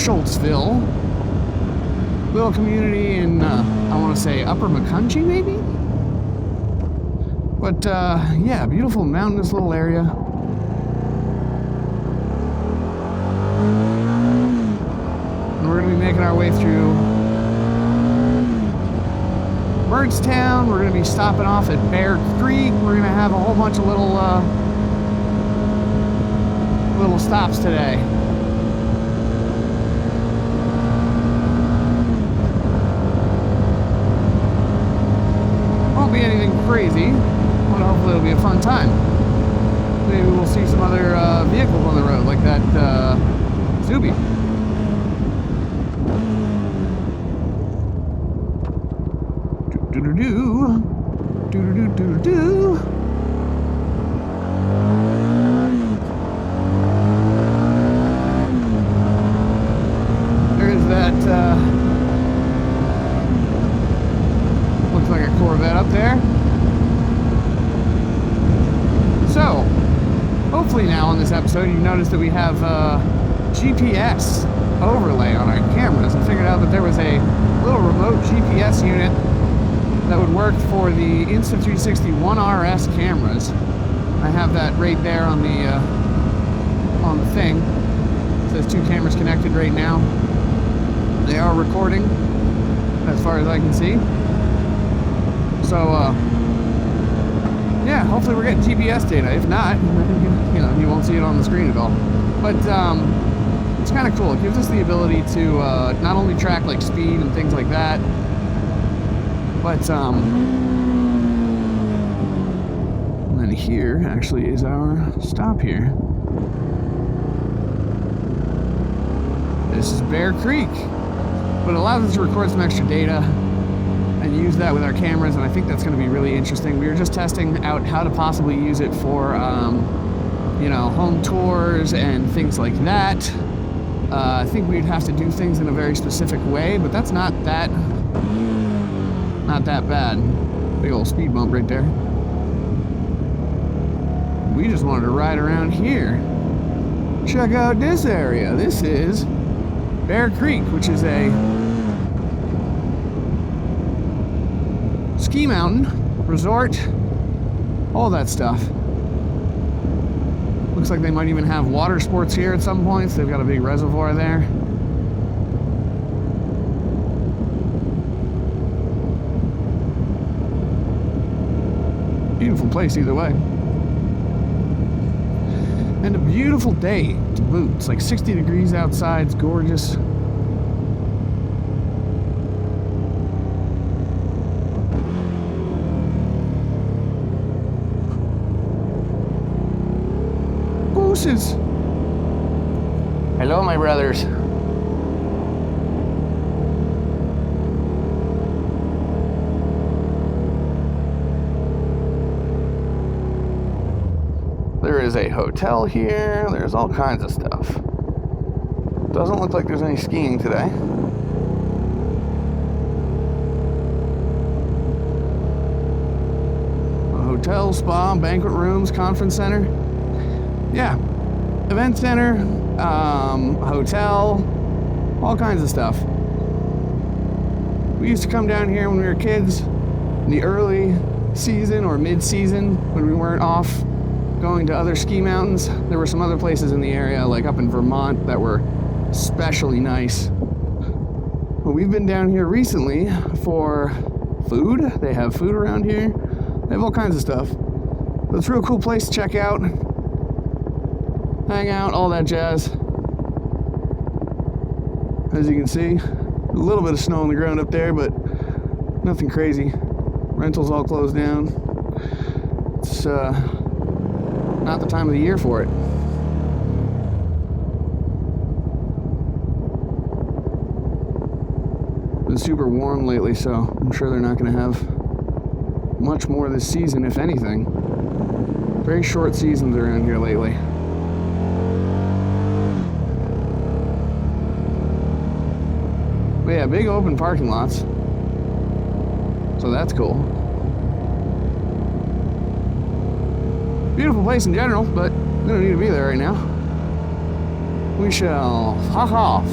Schultzville. Little community in, I want to say Upper McCunchie, maybe? But, yeah, beautiful mountainous little area. And we're going to be making our way through Birdstown. We're going to be stopping off at Bear Creek. We're going to have a whole bunch of little stops today. Won't be anything crazy, but hopefully it'll be a fun time. Maybe we'll see some other vehicles on the road, like that Zuby. Do-do-do-do. Do-do-do-do-do. There's that, looks like a Corvette up there. So, hopefully now on this episode you notice that we have GPS overlay on our cameras. I figured out that there was a little remote GPS unit that would work for the Insta360 1RS cameras. I have that right there on the thing. It says 2 cameras connected right now. They are recording, as far as I can see. So, yeah, hopefully we're getting GPS data. If not, you won't see it on the screen at all. But it's kind of cool. It gives us the ability to not only track like speed and things like that, but and then here actually is our stop here. This is Bear Creek, but it allows us to record some extra data and use that with our cameras, and I think that's going to be really interesting. We were just testing out how to possibly use it for home tours and things like that. I think we'd have to do things in a very specific way, but that's not that bad. Big old speed bump right there. We just wanted to ride around here. Check out this area. This is Bear Creek, which is a ski mountain, resort, all that stuff. Looks like they might even have water sports here at some points. They've got a big reservoir there. Beautiful place either way. And a beautiful day to boot. It's like 60 degrees outside. It's gorgeous. Gooses. Hello, my brothers. There is a hotel here. There's all kinds of stuff. Doesn't look like there's any skiing today. A hotel, spa, banquet rooms, conference center. Yeah, event center, hotel, all kinds of stuff. We used to come down here when we were kids, in the early season or mid-season, when we weren't off going to other ski mountains. There were some other places in the area, like up in Vermont, that were especially nice. But we've been down here recently for food. They have food around here. They have all kinds of stuff. But it's a real cool place to check out. Hang out, all that jazz. As you can see, a little bit of snow on the ground up there, but nothing crazy. Rentals all closed down. It's not the time of the year for it. Been super warm lately, so I'm sure they're not going to have much more this season, if anything. Very short seasons around here lately. But yeah, big open parking lots. So that's cool. Beautiful place in general, but we don't need to be there right now. We shall hop off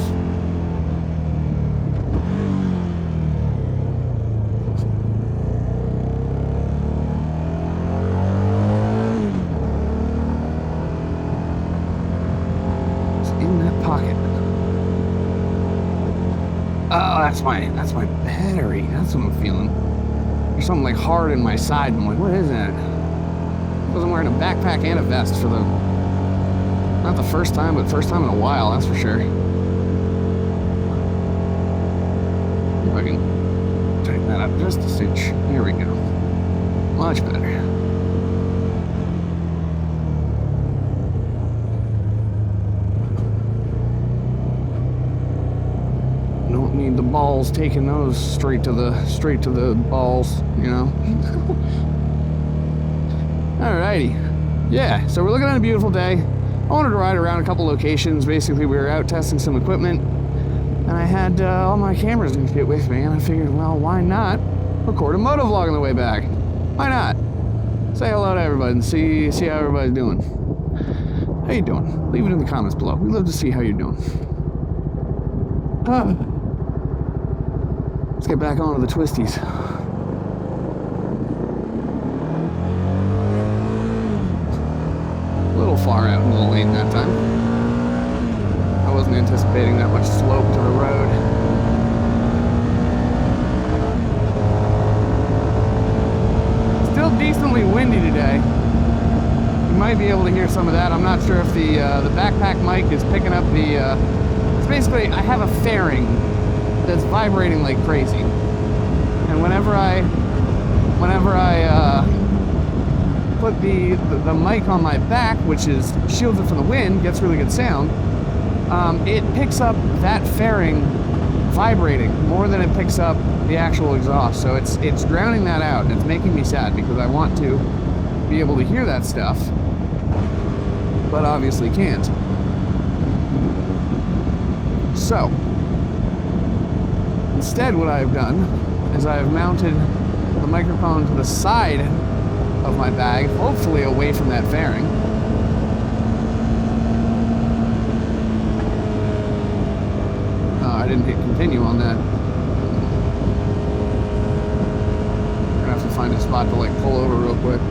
that's my battery. That's what I'm feeling. There's something like hard in my side. I'm like, what is that? Because I'm wearing a backpack and a vest for the, not the first time, but first time in a while, that's for sure. If I can tighten that up just a cinch. There we go. Much better. Don't need the balls taking those straight to the balls, you know. Alrighty. Yeah, so we're looking at a beautiful day. I wanted to ride around a couple locations. Basically, we were out testing some equipment, and I had all my cameras and shit with me, and I figured, well, why not record a motovlog on the way back? Why not? Say hello to everybody and see how everybody's doing. How you doing? Leave it in the comments below. We'd love to see how you're doing. Let's get back onto the twisties. A little far out in the lane that time. I wasn't anticipating that much slope to the road. Still decently windy today. You might be able to hear some of that. I'm not sure if the backpack mic is picking up the... It's basically, I have a fairing that's vibrating like crazy. And whenever I put the mic on my back, which is shielded from the wind, gets really good sound, it picks up that fairing vibrating more than it picks up the actual exhaust. So it's drowning that out, and it's making me sad because I want to be able to hear that stuff, but obviously can't. So instead, what I've done is I've mounted the microphone to the side of my bag, hopefully away from that fairing. Oh, I didn't hit continue on that. I'm gonna have to find a spot to like pull over real quick.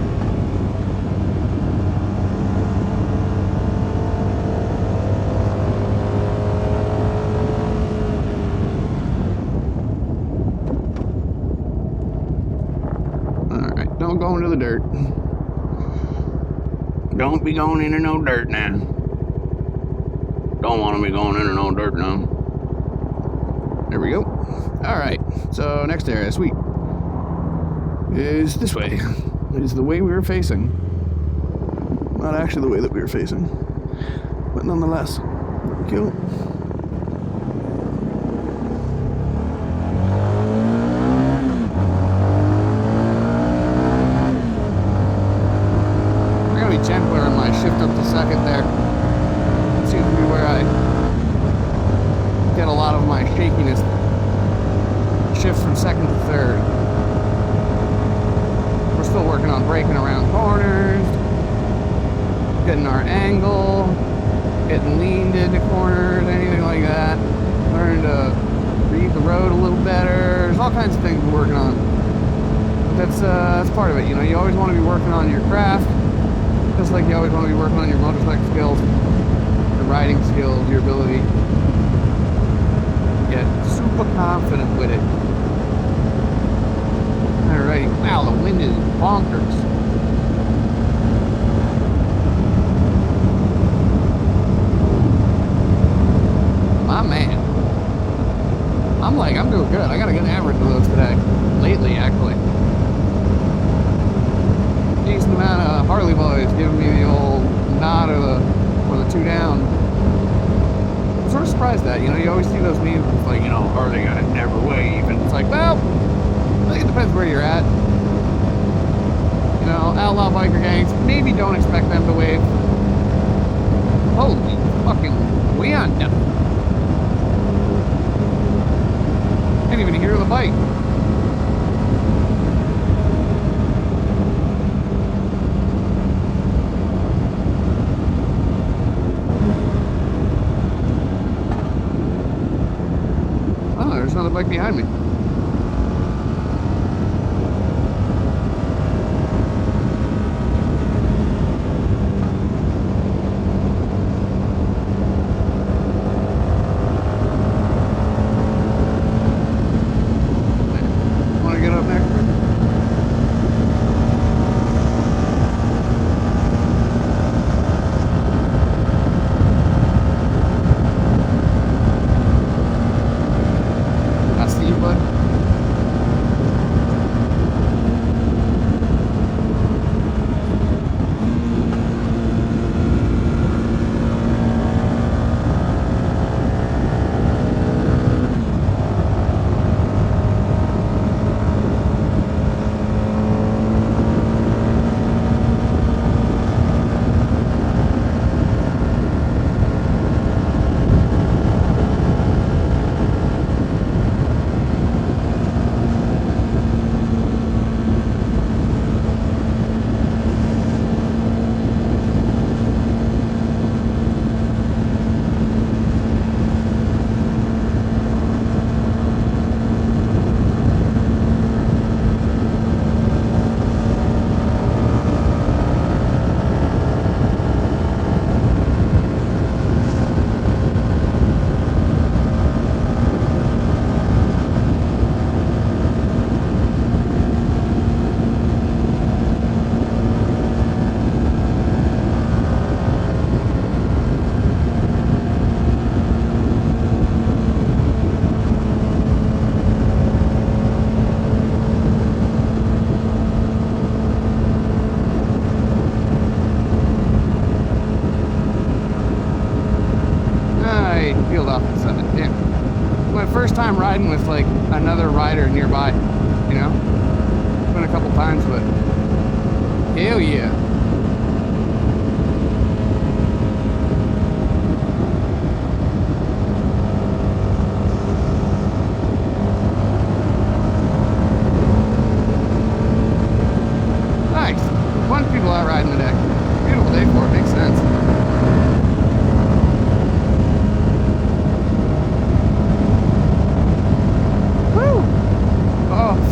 Don't go into the dirt. Don't be going into no dirt now. Don't want to be going into no dirt now. There we go. Alright, so next area, sweet, is this way. Is the way we were facing. Not actually the way that we were facing, but nonetheless. There we go. Gentler in my shift up to second there. It seems to be where I get a lot of my shakiness. Shift from second to third. We're still working on braking around corners, getting our angle, getting leaned into corners, anything like that. Learning to read the road a little better. There's all kinds of things we're working on. But that's part of it. You know, you always want to be working on your craft. Just like you always want to be working on your motorcycle skills, your riding skills, your ability. Get super confident with it. Alrighty, wow, the wind is bonkers. My man. I'm doing good. I got a good average of those today. Lately, actually. Decent amount of Harley boys giving me the old nod or the two down. I'm sort of surprised that, you know, you always see those memes, it's like, you know, Harley guys never wave, and it's like, well, I think it depends where you're at. You know, outlaw biker gangs, maybe don't expect them to wave. Holy fucking wind. Can't even hear the bike. There's another bike behind me. riding with like another rider nearby, you know? Been a couple times, but hell yeah. Nice. A bunch of people out riding today. Beautiful day for it, makes sense.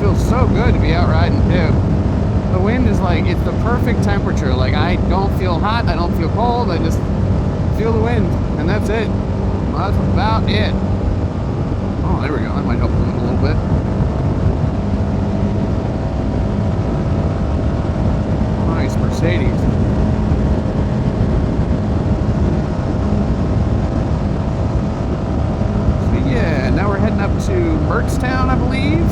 Feels so good to be out riding too. The wind is like, it's the perfect temperature. Like I don't feel hot, I don't feel cold, I just feel the wind, and that's it. Well, that's about it. Oh, there we go, that might help a little bit. Nice Mercedes. So yeah, now we're heading up to Mertztown, I believe.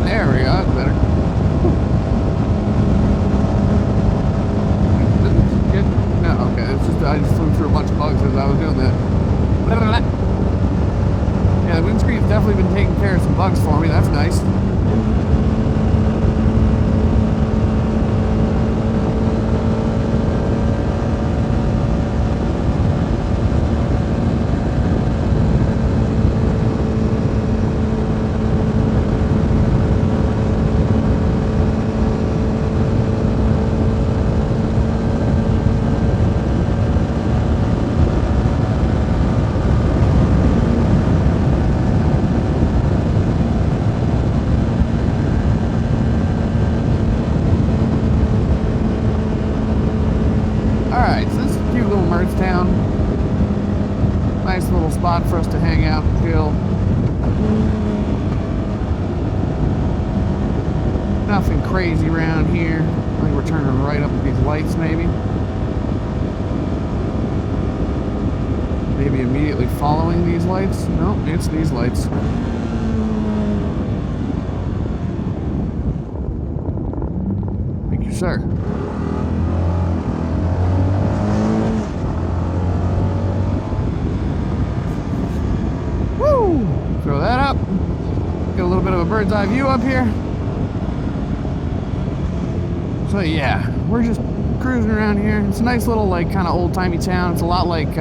There we go, that's better. No, okay, it's just, I just flew through a bunch of bugs as I was doing that. Yeah, the windscreen's definitely been taking care of some bugs for me, that's nice. Alright, so this is a cute little Mertztown. Nice little spot for us to hang out and chill. Nothing crazy around here. I think we're turning right up at these lights, maybe. Maybe immediately following these lights. No, it's these lights. Thank you, sir. Woo! Throw that up. Get a little bit of a bird's eye view up here. So yeah, we're just cruising around here. It's a nice little like kind of old-timey town. It's a lot like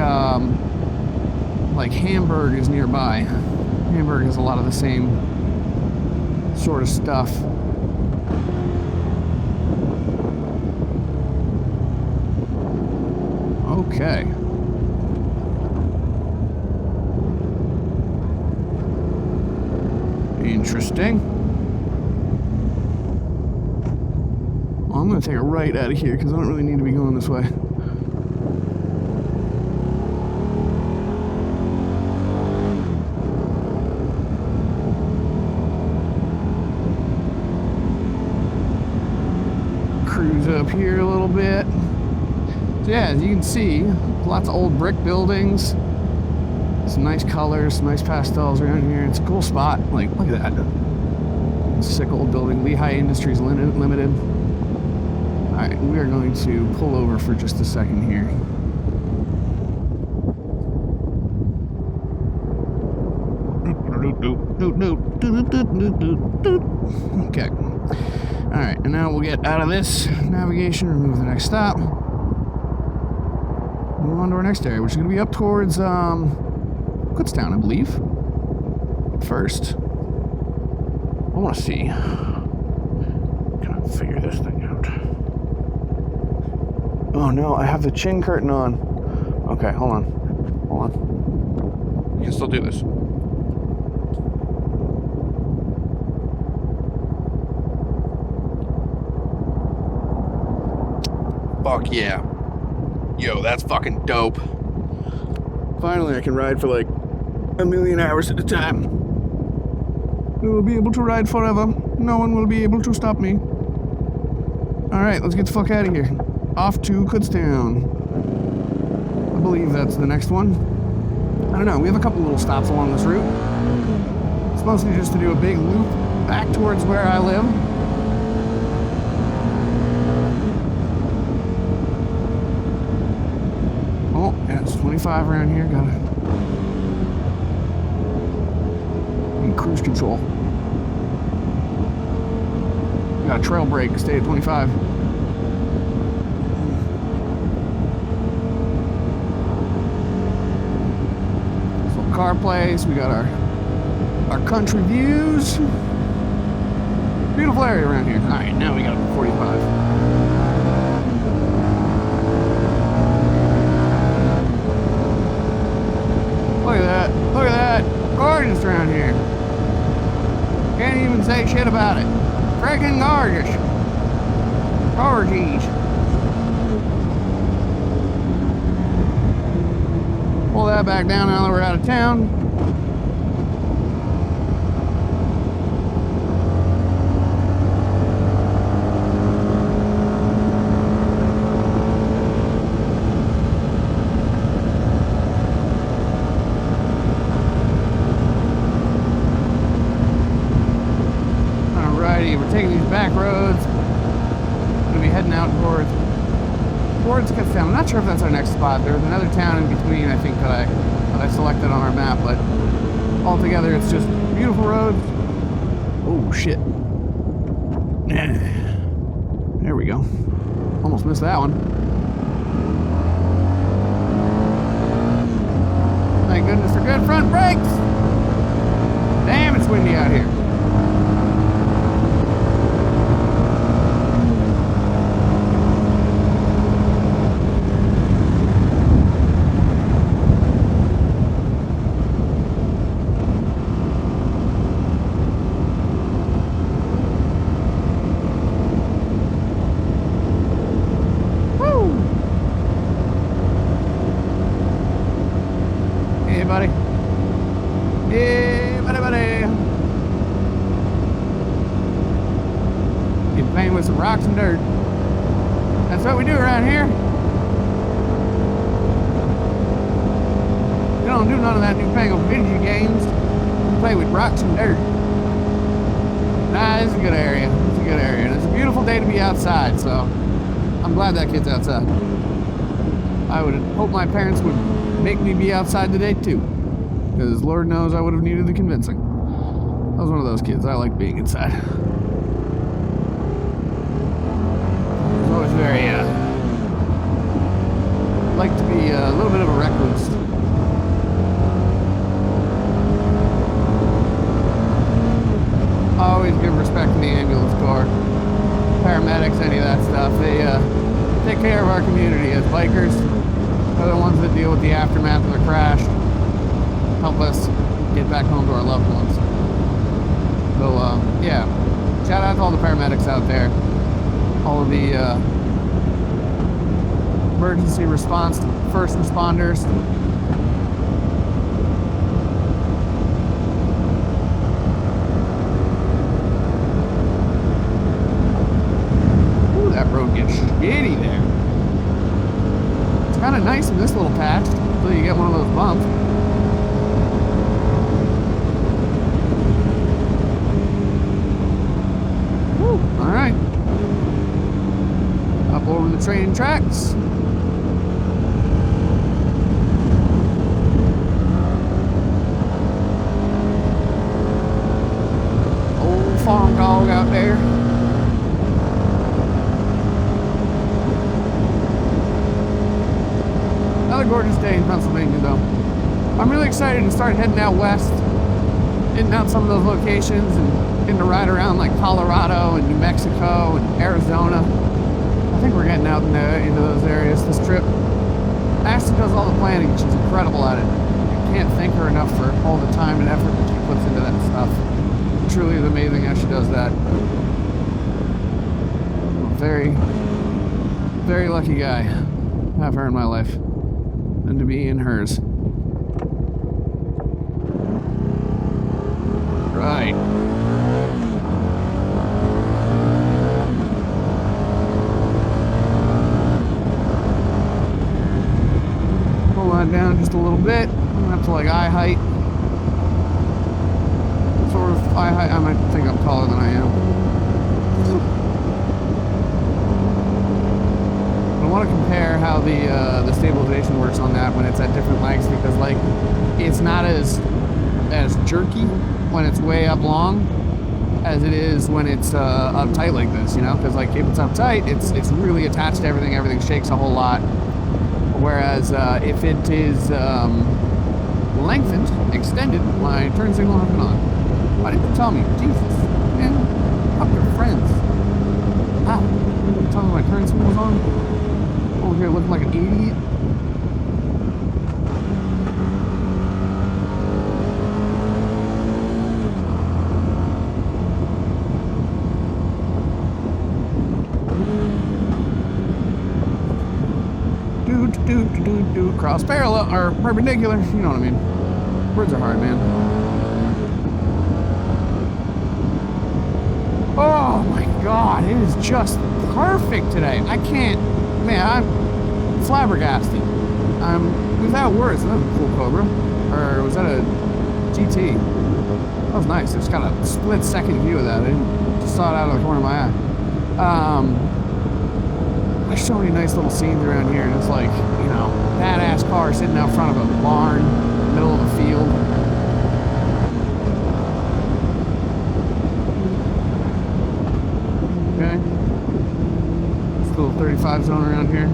Hamburg is nearby. Hamburg has a lot of the same sort of stuff. Okay. Interesting. Well, I'm going to take a right out of here because I don't really need to be going this way. Cruise up here a little bit. So yeah, as you can see, lots of old brick buildings. Some nice colors, some nice pastels around here. It's a cool spot. Like, look at that. Sick old building. Lehigh Industries Limited. Alright, we are going to pull over for just a second here. Okay. Alright, and now we'll get out of this navigation, remove the next stop. Move on to our next area, which is going to be up towards, Kutztown, I believe. First, I want to see. Can I figure this thing out? Oh no, I have the chin curtain on. Okay, hold on. Hold on. You can still do this. Fuck yeah. Yo, that's fucking dope. Finally, I can ride for like a million hours at a time. We will be able to ride forever. No one will be able to stop me. Alright, let's get the fuck out of here. Off to Kutztown. I believe that's the next one. I don't know, we have a couple little stops along this route. It's mostly just to do a big loop back towards where I live. Oh, yeah, it's 25. 25 around here. Gotta need cruise control. Got a trail brake, stay at 25. So car place, we got our country views. Beautiful area around here. All right, now we got 45. Look at that. Look at that. Gorgeous around here. Can't even say shit about it. Freaking gorgeous. Gorgeous. Pull that back down now that we're out of town. We're taking these back roads. We're gonna be heading out towards Town. I'm not sure if that's our next spot. There's another town in between, I think, that I selected on our map, but altogether it's just beautiful roads. Oh shit. There we go. Almost missed that one. Thank goodness for good front brakes. Damn, it's windy out here. Buddy. Yeah, buddy. Get playing with some rocks and dirt. That's what we do around here. We don't do none of that newfangled video games. We play with rocks and dirt. Nah, it's a good area. It's a good area. And it's a beautiful day to be outside, so I'm glad that kid's outside. I would hope my parents would make me be outside today too, because Lord knows I would have needed the convincing. I was one of those kids. I like being inside. I was always very like to be a little bit of a recluse. I always give respect to the ambulance corps, paramedics, any of that stuff. They take care of our community as bikers. They're the ones that deal with the aftermath of the crash, help us get back home to our loved ones. So, yeah, shout out to all the paramedics out there, all of the emergency response first responders. Ooh, that road gets shitty there. It's kind of nice in this little patch until you get one of those bumps. Woo, all right. Up over the train tracks. Old farm dog out there. Another gorgeous day in Pennsylvania, though. I'm really excited to start heading out west, hitting out some of those locations and getting to ride around like Colorado and New Mexico and Arizona. I think we're getting out into those areas this trip. Ashley does all the planning. She's incredible at it. I can't thank her enough for all the time and effort that she puts into that stuff. It truly is amazing how she does that. I'm a very, very lucky guy to have her in my life. And to be in hers. Right. Pull that down just a little bit. Up to like eye height. Sort of eye height. I might think I'm taller than I am. But want to compare how the stabilization works on that when it's at different lengths, because like it's not as jerky when it's way up long as it is when it's up tight like this, you know? Because like if it's up tight, it's really attached to everything. Everything shakes a whole lot. Whereas if it is lengthened, extended, my turn signal has been on. Why didn't you tell me? Jesus, man, fuck your friends. Ah, you telling me my turn signal was on? Over here looking like an idiot. Do cross parallel or perpendicular, you know what I mean. Words are hard, man. Oh my god, it is just perfect today. I can't, man, I'm flabbergasted. I'm without words. That was a cool Cobra, or was that a GT? That was nice. It's got a split second view of that. I just saw it out of the corner of my eye. There's so many nice little scenes around here, and it's like, you know, badass car sitting out front of a barn, middle of a field. Okay. This little 35 zone around here.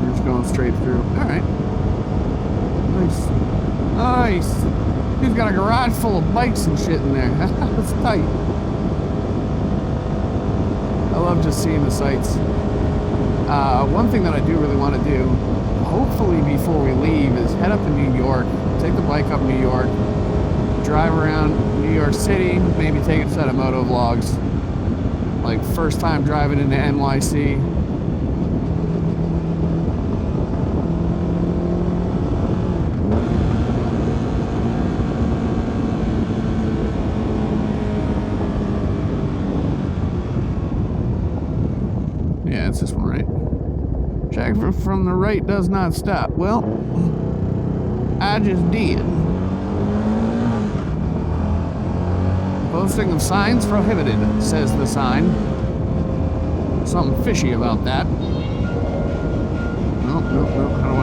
We're just going straight through. Alright. Nice. Nice. He's got a garage full of bikes and shit in there. That's tight. I love just seeing the sights. One thing that I do really want to do, hopefully before we leave, is head up to New York, take the bike up New York, drive around New York City, maybe take a set of Motovlogs. Like first time driving into NYC. Yeah, it's this one, right? Check from the right does not stop. Well, I just did. Posting of signs prohibited, says the sign. Something fishy about that. Nope, nope, nope. I don't